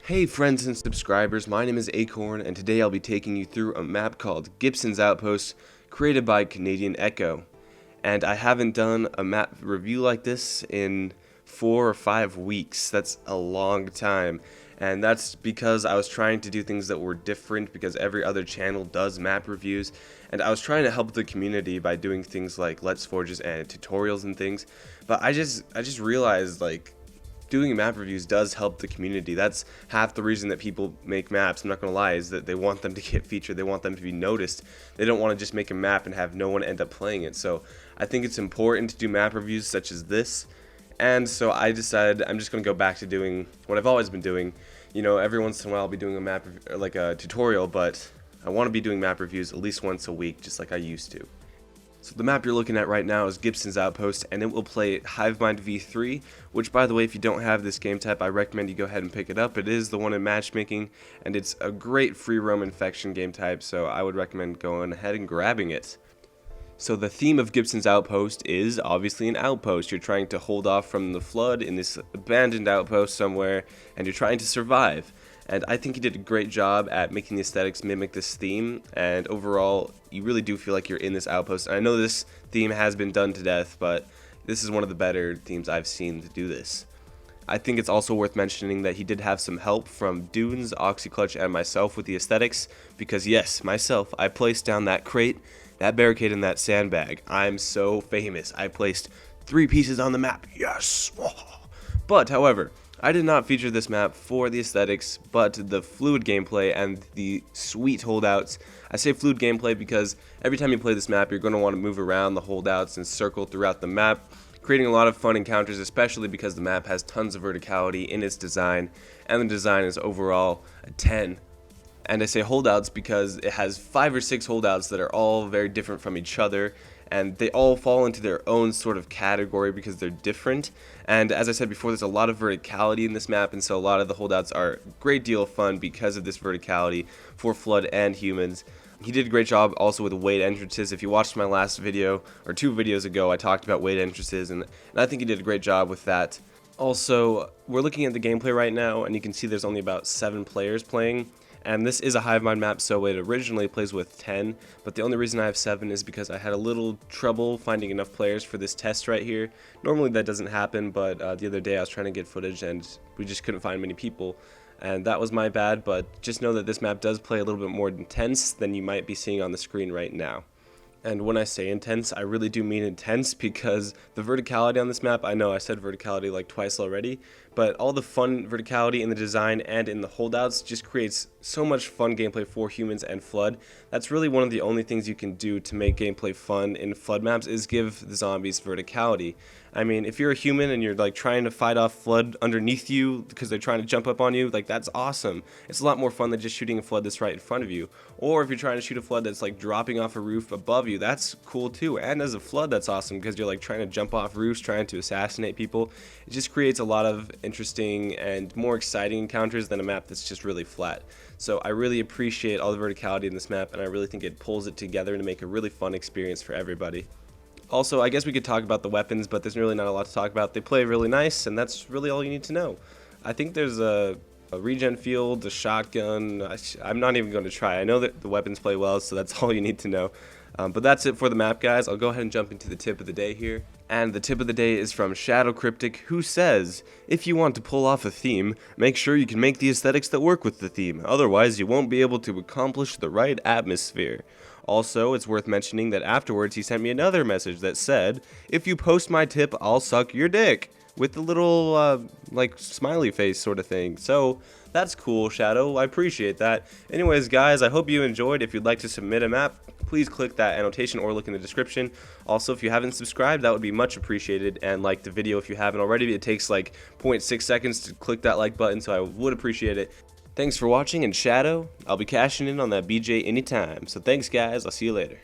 Hey friends and subscribers, my name is Acorn, and today I'll be taking you through a map called Gibsons Outpost, created by Canadian Echo. And I haven't done a map review like this in 4 or 5 weeks. That's a long time. And that's because I was trying to do things that were different, because every other channel does map reviews. And I was trying to help the community by doing things like Let's Forges and tutorials and things. But I just realized, like, doing map reviews does help the community. That's half the reason that people make maps, I'm not gonna lie, is that they want them to get featured, they want them to be noticed. They don't want to just make a map and have no one end up playing it. So I think it's important to do map reviews such as this, and so I decided I'm just gonna go back to doing what I've always been doing. You know, every once in a while I'll be doing a map like a tutorial, but I want to be doing map reviews at least once a week, just like I used to. So the map you're looking at right now is Gibsons Outpost, and it will play Hivemind v3, which, by the way, if you don't have this game type, I recommend you go ahead and pick it up. It is the one in matchmaking, and it's a great free roam infection game type, so I would recommend going ahead and grabbing it. So the theme of Gibsons Outpost is obviously an outpost. You're trying to hold off from the flood in this abandoned outpost somewhere, and you're trying to survive. And I think he did a great job at making the aesthetics mimic this theme, and overall, you really do feel like you're in this outpost. And I know this theme has been done to death, but this is one of the better themes I've seen to do this. I think it's also worth mentioning that he did have some help from Dunes, Oxyclutch, and myself with the aesthetics, because yes, myself, I placed down that crate, that barricade, and that sandbag. I'm so famous. I placed 3 pieces on the map. Yes! But, however, I did not feature this map for the aesthetics, but the fluid gameplay and the sweet holdouts. I say fluid gameplay because every time you play this map, you're going to want to move around the holdouts and circle throughout the map, creating a lot of fun encounters, especially because the map has tons of verticality in its design, and the design is overall a 10. And I say holdouts because it has 5 or 6 holdouts that are all very different from each other, and they all fall into their own sort of category because they're different. And as I said before, there's a lot of verticality in this map, and so a lot of the holdouts are a great deal of fun because of this verticality for Flood and humans. He did a great job also with weight entrances. If you watched my last video, or 2 videos ago, I talked about weight entrances, and I think he did a great job with that. Also, we're looking at the gameplay right now, and you can see there's only about 7 players playing. And this is a Hivemind map, so it originally plays with 10, but the only reason I have 7 is because I had a little trouble finding enough players for this test right here. Normally that doesn't happen, but the other day I was trying to get footage and we just couldn't find many people, and that was my bad. But just know that this map does play a little bit more intense than you might be seeing on the screen right now. And when I say intense, I really do mean intense, because the verticality on this map, I know I said verticality like twice already, but all the fun verticality in the design and in the holdouts just creates so much fun gameplay for humans and Flood. That's really one of the only things you can do to make gameplay fun in Flood maps, is give the zombies verticality. I mean, if you're a human and you're like trying to fight off Flood underneath you because they're trying to jump up on you, like, that's awesome. It's a lot more fun than just shooting a Flood that's right in front of you. Or if you're trying to shoot a Flood that's like dropping off a roof above you, that's cool too. And as a Flood, that's awesome because you're like trying to jump off roofs, trying to assassinate people. It just creates a lot of interesting and more exciting encounters than a map that's just really flat. So I really appreciate all the verticality in this map, and I really think it pulls it together to make a really fun experience for everybody. Also, I guess we could talk about the weapons, but there's really not a lot to talk about. They play really nice, and that's really all you need to know. I think there's a regen field, a shotgun. I'm not even going to try. I know that the weapons play well, so that's all you need to know. But that's it for the map, guys. I'll go ahead and jump into the tip of the day here. And the tip of the day is from Shadow Cryptic, who says, if you want to pull off a theme, make sure you can make the aesthetics that work with the theme. Otherwise, you won't be able to accomplish the right atmosphere. Also, it's worth mentioning that afterwards he sent me another message that said, if you post my tip, I'll suck your dick, with the little, like, smiley face sort of thing. So, that's cool, Shadow. I appreciate that. Anyways, guys, I hope you enjoyed. If you'd like to submit a map, please click that annotation or look in the description. Also, if you haven't subscribed, that would be much appreciated. And like the video if you haven't already. It takes like 0.6 seconds to click that like button, so I would appreciate it. Thanks for watching, and Shadow, I'll be cashing in on that BJ anytime. So thanks, guys. I'll see you later.